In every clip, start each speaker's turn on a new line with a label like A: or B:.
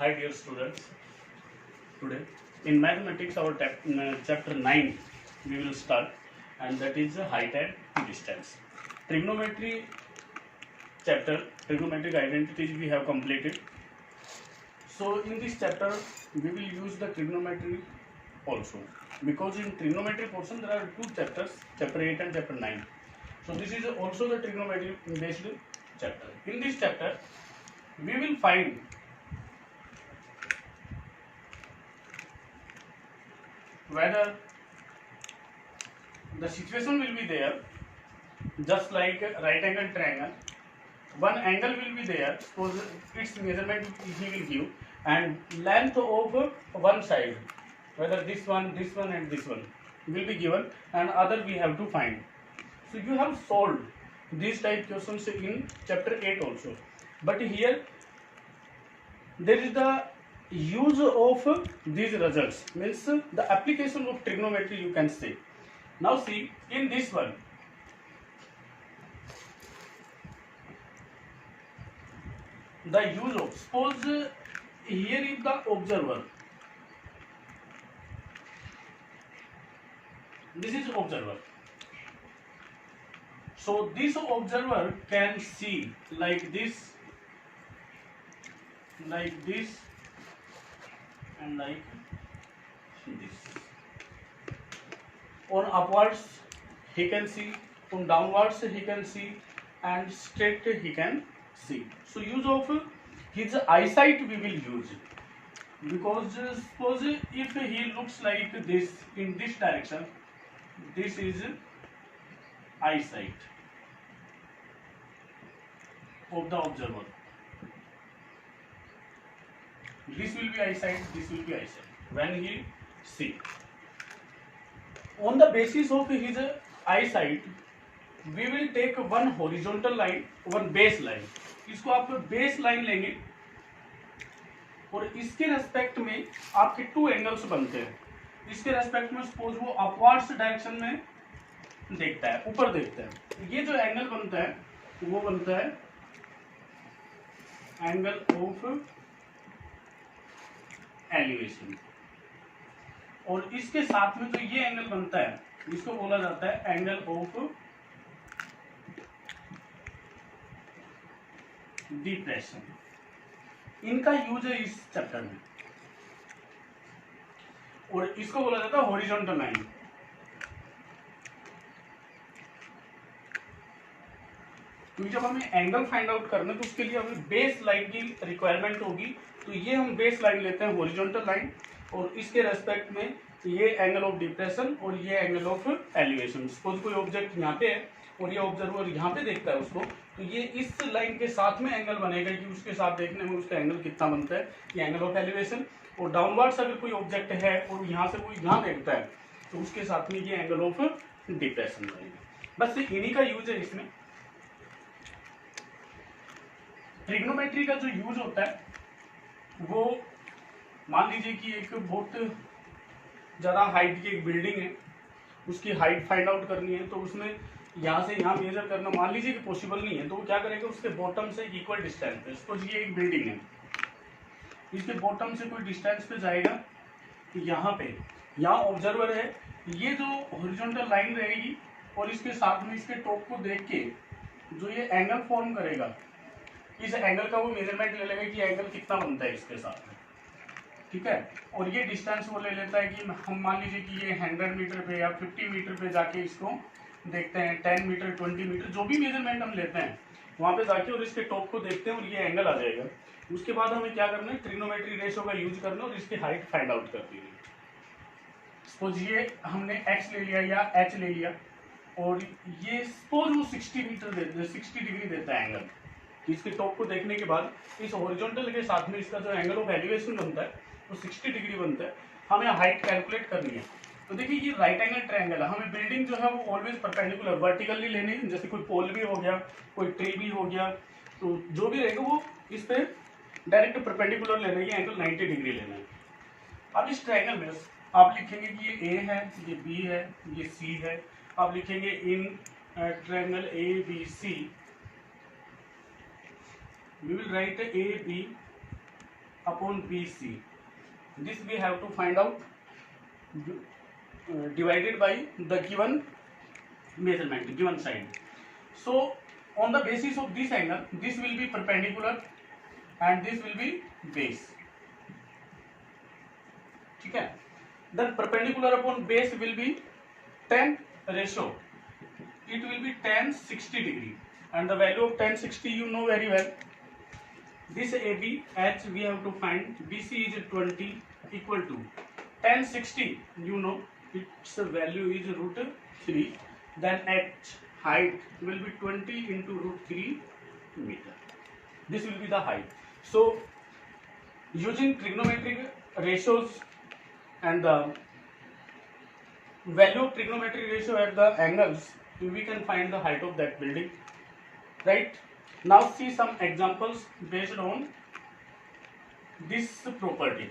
A: Hi dear students, today in mathematics our chapter 9 we will start, and that is height and distance. Trigonometry chapter, trigonometric identities we have completed. So in this chapter we will use the trigonometry also, because in trigonometry portion there are two chapters, chapter 8 and chapter 9. So this is also the trigonometry based chapter. In this chapter we will find whether the situation will be there, just like a right angle triangle. One angle will be there, suppose its measurement he will give, and length of one side, whether this one and this one will be given, and other we have to find. So you have solved these type questions in chapter 8 also, but here there is the use of these results, means the application of trigonometry you can say. Now see, in this one the use of, suppose here is the observer, this is observer. So this observer can see like this, and like this. On upwards he can see, on downwards he can see, and straight he can see. So use of his eyesight we will use, because suppose if he looks like this in this direction, this is eyesight of the observer. This will be eyesight, this will be eyesight when he see. On the basis of his eyesight we will take one horizontal line, one base line. इसको आप base line लेंगे और इसके respect में आपके two angles बनते हैं. इसके रेस्पेक्ट में सपोज वो अपवर्ड्स डायरेक्शन में देखता है, ऊपर देखता है. ये जो एंगल बनता है वो बनता है एंगल ऑफ एलिवेशन, और इसके साथ में जो ये एंगल बनता है इसको बोला जाता है एंगल ऑफ डिप्रेशन. इनका यूज है इस चैप्टर में, और इसको बोला जाता है हॉरिजॉन्टल लाइन. क्योंकि जब हमें एंगल फाइंड आउट करना है तो उसके लिए हमें बेस लाइन की रिक्वायरमेंट होगी. तो ये हम बेस लाइन लेते हैं हॉरिजॉन्टल लाइन, और इसके रेस्पेक्ट में ये एंगल ऑफ डिप्रेशन और ये एंगल ऑफ एलिवेशन. सपोज कोई ऑब्जेक्ट यहाँ पे है और ये ऑब्जर्वर यहाँ पे देखता है उसको, तो ये इस लाइन के साथ में एंगल बनेगा कि उसके साथ देखने में उसका एंगल कितना बनता है, ये एंगल ऑफ एलिवेशन. और डाउनवर्ड्स अगर कोई ऑब्जेक्ट है और यहाँ से कोई यहाँ देखता है तो उसके साथ में ये एंगल ऑफ डिप्रेशन बनेगा. बस इन्हीं का यूज है इसमें. ट्रिग्नोमेट्री का जो यूज होता है वो, मान लीजिए कि एक बहुत ज़्यादा हाइट की एक बिल्डिंग है, उसकी हाइट फाइंड आउट करनी है, तो उसमें यहाँ से यहाँ मेजर करना मान लीजिए कि पॉसिबल नहीं है, तो वो क्या करेगा, उसके बॉटम से इक्वल डिस्टेंस पे, सपोज ये एक बिल्डिंग है, इसके बॉटम से कोई डिस्टेंस पे जाएगा, यहाँ पे यहाँ ऑब्जर्वर है, ये जो हॉरिजॉन्टल लाइन रहेगी और इसके साथ में इसके टॉप को देख के जो ये एंगल फॉर्म करेगा, इस एंगल का वो मेजरमेंट ले लेगा कि एंगल कितना बनता है इसके साथ में. ठीक है, और ये डिस्टेंस वो ले लेता है कि हम मान लीजिए कि ये 100 मीटर पे या 50 मीटर पे जाके इसको देखते हैं, 10 मीटर 20 मीटर जो भी मेजरमेंट हम लेते हैं वहाँ पे जाके और इसके टॉप को देखते हैं और ये एंगल आ जाएगा. उसके बाद हमें क्या करना है, ट्रिग्नोमेट्री रेशो का यूज करना और इसकी हाइट फाइंड आउट करनी है. सपोज ये हमने x ले लिया या h ले लिया, और ये सपोज वो 60 डिग्री देता है एंगल. इसके टॉप को देखने के बाद इस हॉरिजॉन्टल के साथ में इसका जो एंगल ऑफ एलिवेशन बनता है वो 60 डिग्री बनता है. हमें हाइट कैलकुलेट करनी है. तो देखिए ये राइट एंगल ट्रायंगल है, हमें बिल्डिंग जो है वो ऑलवेज परपेंडिकुलर वर्टिकली लेनी है. जैसे कोई पोल भी हो गया, कोई ट्री भी हो गया, तो जो भी रहेगा वो इस पे डायरेक्ट परपेंडिकुलर लेना है, ये एंगल 90 डिग्री लेना है. अब इस ट्रायंगल में आप लिखेंगे कि ये ए है, ये बी है, ये सी है. आप लिखेंगे in triangle A B C, we will write a b upon BC. This we have to find out divided by the given measurement, given side. So on the basis of this angle, this will be perpendicular and this will be base. ठीक है. Then perpendicular upon base will be tan ratio. It will be tan 60 degree, and the value of tan 60 you know very well. This AB H we have to find. BC is 20 equal to tan 60. You know its value is root 3. Then H height will be 20 into root 3 meter. This will be the height. So using trigonometric ratios and the value of trigonometric ratio at the angles, we can find the height of that building, right? Now see some examples based on this property.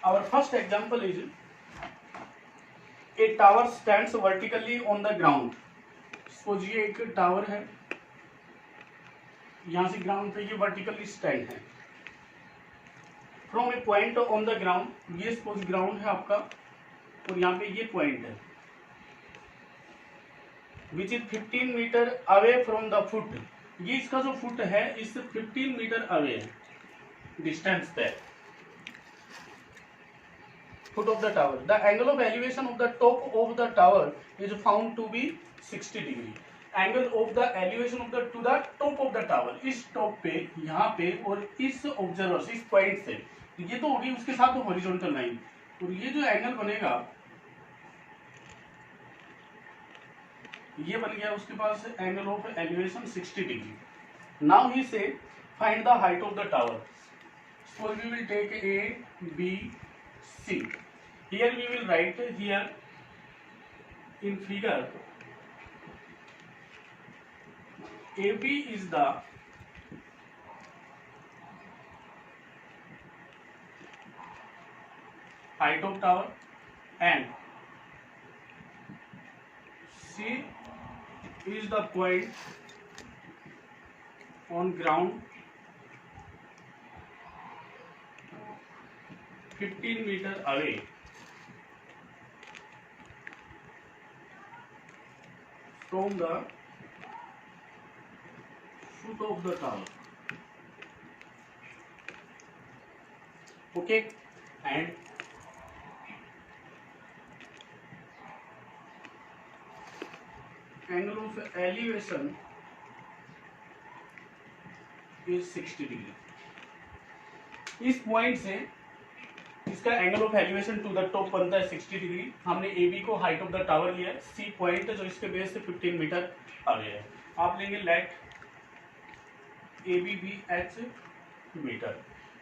A: Our first example is a tower stands vertically on the ground. Suppose ये एक tower है, यहाँ से ground पे ये vertically stand है. From a point on the ground, ये suppose ground है आपका और यहाँ पे ये पॉइंट है, which is 15 metre away from the foot. ये इसका जो फुट है इससे 15 मीटर अवे है डिस्टेंस पे. Foot of the tower. The angle of elevation of the top of the tower is found to be 60 degree. Angle of the elevation of the to the top of the tower. इस top पे, यहाँ पे और इस observer इस point से, ये तो होगी उसके साथ हॉरिजॉन्टल लाइन, और ये जो एंगल बनेगा ये बन गया उसके पास angle of elevation 60 degree. Now he says find the height of the tower. So we will take A B C. Here we will write here in figure AB is the height of tower and C is the point on ground 15 meter away from the foot of the tower. Okay, and angle of elevation is 60 degree. इस point से इसका angle of elevation to the top बनता है 60 degree. हमने A B को height of the tower लिया है. C point जो इसके बेस से 15 मीटर आगे है. आप लेंगे let A B B H metre.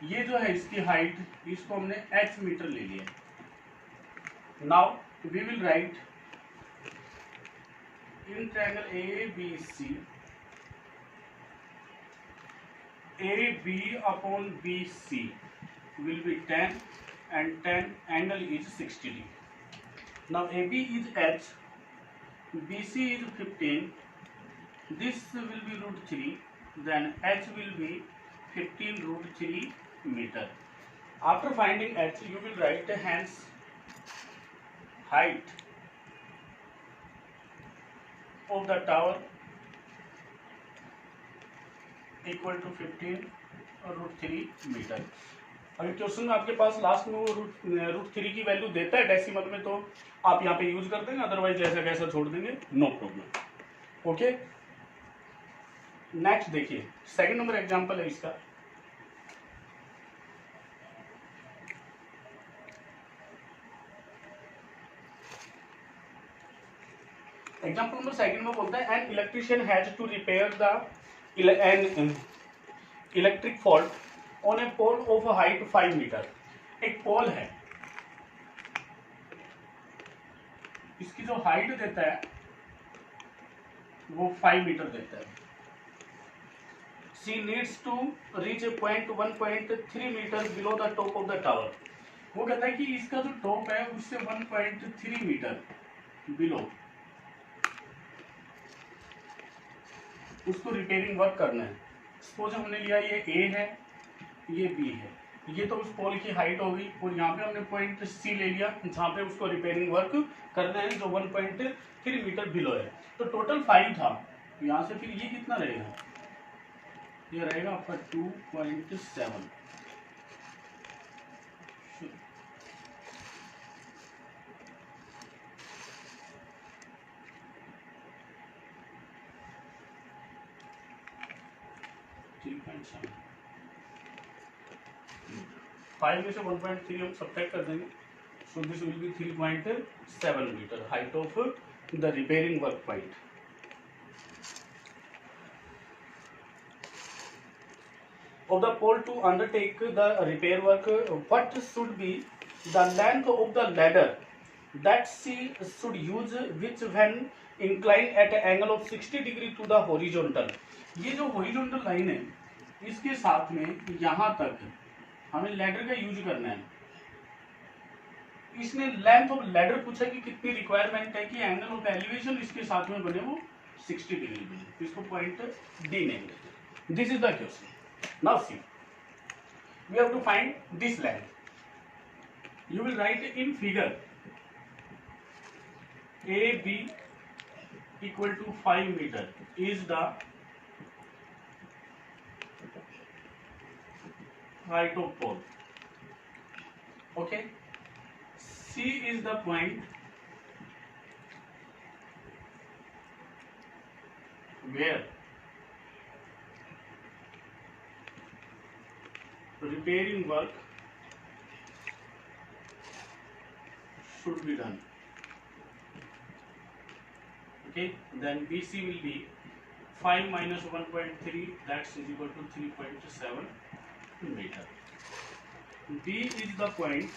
A: ये जो है इसकी हाइट, इसको हमने एच मीटर ले लिया. Now we will write in triangle A B C, A B upon B C will be 10 and 10 angle is 60 degree. Now AB is H, BC is 15, this will be root 3, then H will be 15 root 3 meter. After finding H, you will write hence height of the tower equal to 15 root 3 meter. अगर question में आपके पास last में वो root 3 की value देता है decimal में, तो आप यहाँ पे यूज कर देंगे, अदरवाइज जैसा कैसा छोड़ देंगे, नो प्रॉब्लम. ओके, नेक्स्ट देखिए सेकंड नंबर एग्जांपल है इसका. एग्जांपल नंबर सेकंड में बोलता है an electrician has to repair the an electric fault on a pole of height 5 metre. एक पोल है, इसकी जो हाइट देता है वो 5 मीटर देता है. She needs to reach a point 1.3 metre below the top of the tower. वो कहता है कि इसका जो टॉप है उससे 1.3 मीटर बिलो उसको रिपेयरिंग वर्क करना है। सपोज हमने लिया ये ए है, ये बी है, ये तो उस पोल की हाइट होगी, और यहाँ पे हमने पॉइंट सी ले लिया जहाँ पे उसको रिपेयरिंग वर्क करना है जो 1.3 मीटर बिलो है। तो टोटल 5 था, यहाँ से फिर ये कितना रहेगा, ये रहेगा आपका 2.7। फाइव में से 1.3 हम सब्ट्रैक्ट कर देंगे, so this will be 3.7 metre height of the repairing work point. Of the pole to undertake the repair work, what should be the length of the ladder that she should use, which when inclined at an angle of 60 degree to the horizontal। ये जो horizontal line है इसके साथ में यहाँ तक हमें ladder का यूज करना है। इसने लेंथ ऑफ लैडर पूछा कि कितनी रिक्वायरमेंट है कि एंगल ऑफ एलिवेशन इसके साथ में बने वो 60 डिग्री बने, इसको पॉइंट डी नेम देते। This is the question. Now see, we have to find this length. You will write in figure AB equal to 5 meter is the height of pole. Okay. C is the point where repairing work should be done. Okay, then BC will be 5 minus 1.3, that's is equal to 3.7 meter. D is the point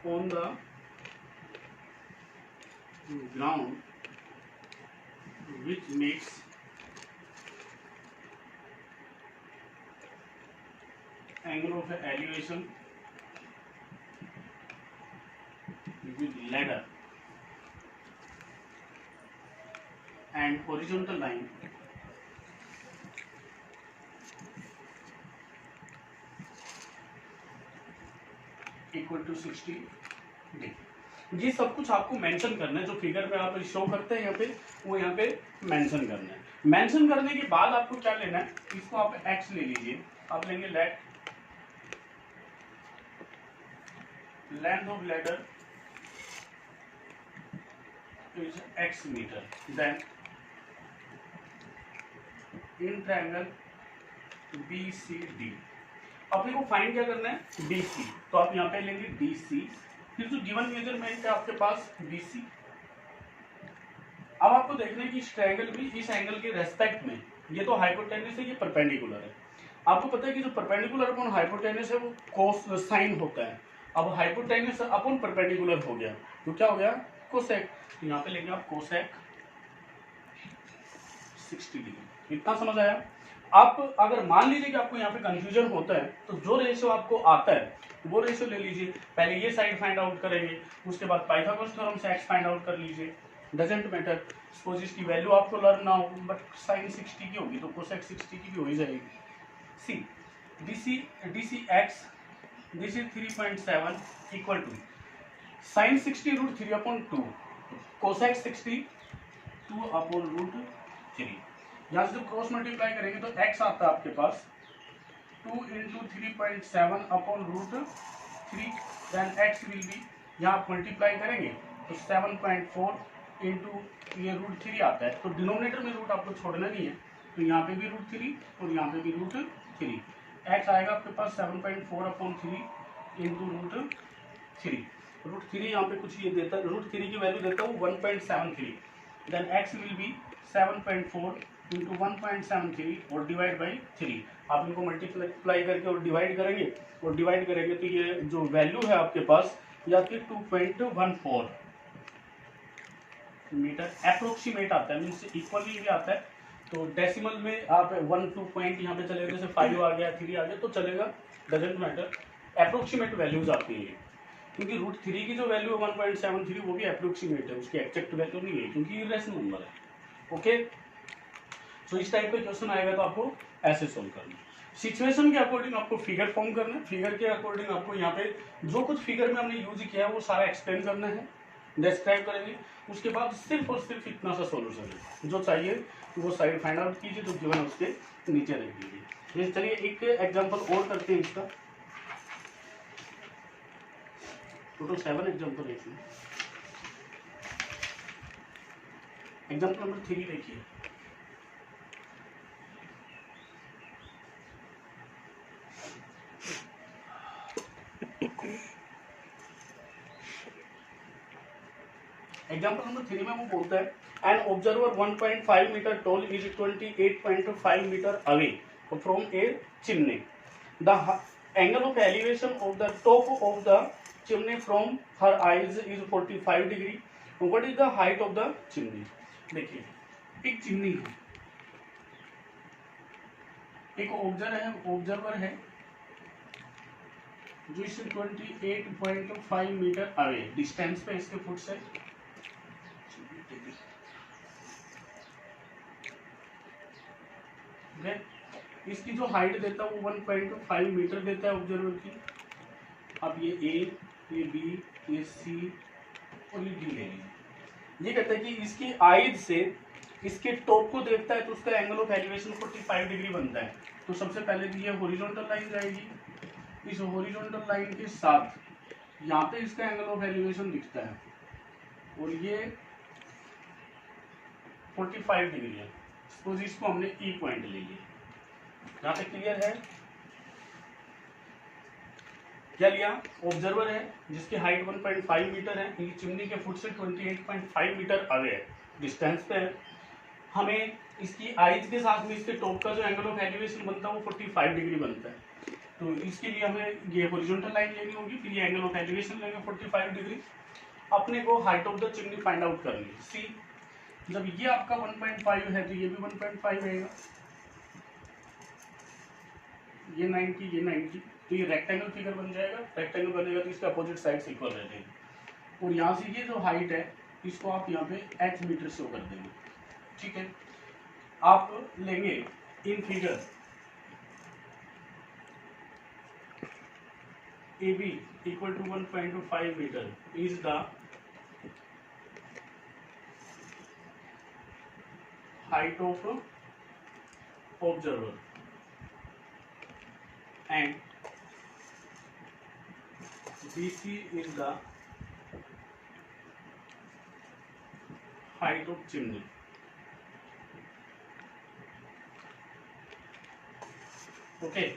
A: on the ground which makes angle of elevation with ladder and horizontal line equal to 60 degree. ये सब कुछ आपको mention करना है, जो figure में आप show करते हैं यहाँ पे वो यहाँ पे मेंशन करना है। मेंशन करने के बाद आपको क्या लेना है, इसको आप x ले लीजिए, आप लेंगे length of ladder is x meter, then in triangle BCD अपने को फाइंड क्या करना है, BC, तो आप यहाँ पे लेंगे BC, फिर जो गिवन मेजरमेंट है आपके पास BC। अब आपको देखना है कि इस ट्रायंगल भी इस एंगल के रेस्पेक्ट में, ये तो हाइपोटेनस है, ये परपेंडिकुलर है। आपको पता है कि जो परपेंडिकुलर अपॉन हाइपोटेनस है वो कोस साइन होता है। अब हाइपोटेनस अपॉन परपेंडिकुलर हो गया तो क्या हो गया, कोसेक। तो यहाँ पे लेंगे आप कोसेक 60 डिग्री। इतना समझ आया। आप अगर मान लीजिए कि आपको यहाँ पे कंफ्यूजन होता है तो जो रेशियो आपको आता है वो रेशियो ले लीजिए। पहले ये साइड फाइंड आउट करेंगे, उसके बाद पाइथागोरस थ्योरम से एक्स फाइंड आउट कर लीजिए, डजेंट मैटर। सपोज इसकी वैल्यू आपको लर्न ना हो, बट साइन 60 की होगी तो कोसेक 60 की भी हो ही जाएगी। C D X this is 3.7 equal to sine 60 root 3 upon 2, cosec 60 2 upon root 3। यहाँ से जब क्रॉस मल्टीप्लाई करेंगे तो x आता है आपके पास 2 into 3.7 upon root 3, then x will be, यहाँ आप मल्टीप्लाई करेंगे तो 7.4 इंटू ये रूट 3 आता है। तो डिनोमिनेटर में रूट आपको छोड़ना नहीं है, तो यहाँ पे भी रूट 3 और यहाँ पे भी रूट 3। x आएगा आपके पास 7.4 अपॉन 3 इंटू रूट 3। रूट 3 यहाँ पे कुछ ये देता है, रूट 3 की वैल्यू देता हूँ 1.73, then x will be 7.4 into 1.73 और डिवाइड बाई 3। आप इनको मल्टीप्लाई करके और डिवाइड करेंगे तो ये जो वैल्यू है आपके पास ये आपकी 2.14 मीटर अप्रोक्सीमेट आता है, मीन्स इक्वली भी आता है। तो डेसिमल में आप 1 2 पॉइंट यहाँ पे चलेगा, जैसे 5 आ गया 3 आ गया तो चलेगा, डजेंट मैटर, अप्रोक्सीमेट वैल्यूज आती हैं, क्योंकि √3 की जो वैल्यू है 1.73 वो भी अप्रोक्सीमेट है, उसकी एक्जैक्ट वैल्यू नहीं है क्योंकि इरेशनल नंबर है। ओके, सो इस टाइप का क्वेश्चन आएगा तो आपको ऐसे सोल्व करना है। सिचुएशन के अकॉर्डिंग आपको फिगर फॉर्म करना है, फिगर के अकॉर्डिंग आपको यहाँ पे जो कुछ फिगर में हमने यूज किया है वो सारा एक्सप्लेन करना है, डिस्क्राइब करेंगे, उसके बाद सिर्फ और सिर्फ इतना सा सॉल्यूशन है, जो चाहिए वो साइड फाइंड आउट कीजिए, जो गिवन है उसके नीचे रख दीजिए। चलिए एक एग्जांपल और करते हैं इसका, टोटल 7 एग्जांपल है इसमें। एग्जांपल नंबर 3 देखिए, एग्जाम्पल नंबर 3 में वो बोलता है an observer 1.5 metre tall is 28.5 metre away from a chimney, the angle of elevation of the top of the chimney from her eyes is 45 degree, what is the height of the chimney. देखिए एक chimney है, एक observer है जो इससे 28.5 metre away distance पे इसके foot से, इसकी जो हाइट देता है वो 1.5 मीटर देता है ऑब्जर्वर की। अब ये ए, ये बी, ये सी और ये डी ले लीजिए। ये कहता है कि इसकी आइज से इसके टॉप को देखता है तो उसका एंगल ऑफ एलिवेशन 45 डिग्री बनता है। तो सबसे पहले ये हॉरिजॉन्टल लाइन जाएगी, इस हॉरिजॉन्टल लाइन के साथ यहाँ पे इसका एंगल ऑफ एलिवेशन दिखता है और ये 45 डिग्री है। सपोज इसको हमने ई पॉइंट ले लिया, यहाँ पे क्लियर है। क्या लिया, ऑब्जर्वर है जिसकी हाइट 1.5 मीटर है, ये चिमनी के फुट से 28.5 मीटर अवे है, डिस्टेंस पे है। हमें इसकी आइज के साथ में इसके टॉप का जो एंगल ऑफ एलिवेशन बनता है वो 45 डिग्री बनता है। तो इसके लिए हमें ये हॉरिजॉन्टल लाइन लेनी होगी, फिर ये एंगल ऑफ एलिवेशन लेंगे 45 डिग्री। अपने को height of the chimney find out करनी है। सी, जब ये आपका 1.5 है तो ये भी 1.5 रहेगा, ये 90, ये 90, तो ये रेक्टेंगल फिगर बन जाएगा। रेक्टेंगल बनेगा तो इसके अपोजिट साइड इक्वल रह जाएगी। और यहाँ से ये जो हाइट है इसको आप यहाँ पे h मीटर शो कर देंगे, ठीक है। आप लेंगे in figure A B equal to 1.5 metre is the height of observer and BC is the height of chimney. Okay,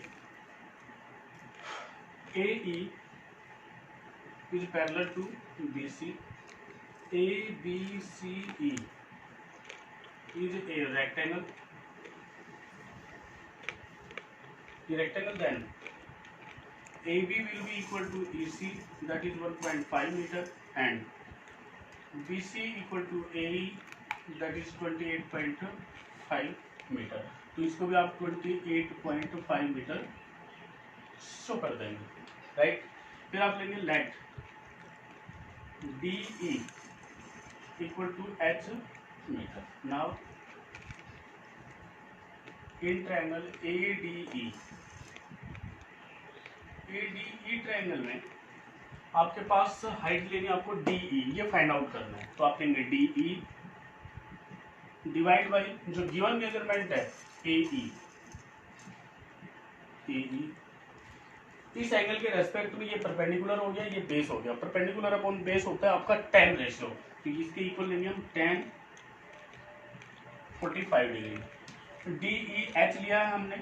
A: AE is parallel to BC, ABCE is a rectangle, then AB will be equal to EC, that is 1.5 meter, and BC equal to AE, that is 28.5 metre. तो इसको भी आप 28.5 metre show कर देंगे, right. फिर आप लेंगे let DE equal to H metre. Now in triangle ADE triangle में आपके पास हाइट लेनी है आपको DE, ये फाइंड आउट करना है। तो आप लेंगे DE डिवाइड बाई जो गिवन मेजरमेंट है AE। इस एंगल के रेस्पेक्ट में ये परपेंडिकुलर हो गया, ये बेस हो गया। परपेंडिकुलर अपॉन बेस होता है आपका tan रेशियो, तो इसके इक्वल लेंगे हम tan 45 डिग्री। DEH लिया है हमने,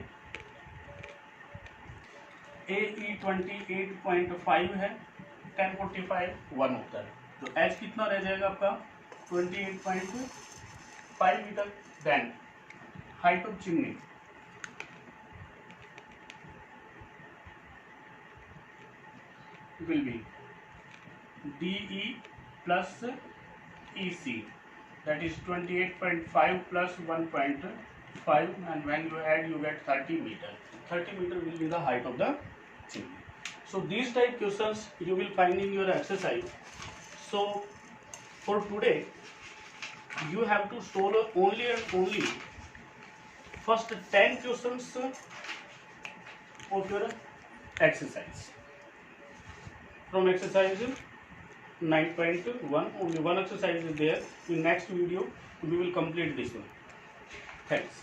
A: AE 28.5 है, tan 45 1 होता है, तो H कितना रह जाएगा आपका 28.5 metre. Then height of chimney will be DE plus EC, that is 28.5 plus 1.5, and when you add you get 30 meter. 30 meter will be the height of the चाहिए. So these type questions you will find in your exercise. So for today you have to solve only and only first 10 questions of your exercise. From exercise 9.1, only one exercise is there. In next video we will complete this one. Thanks.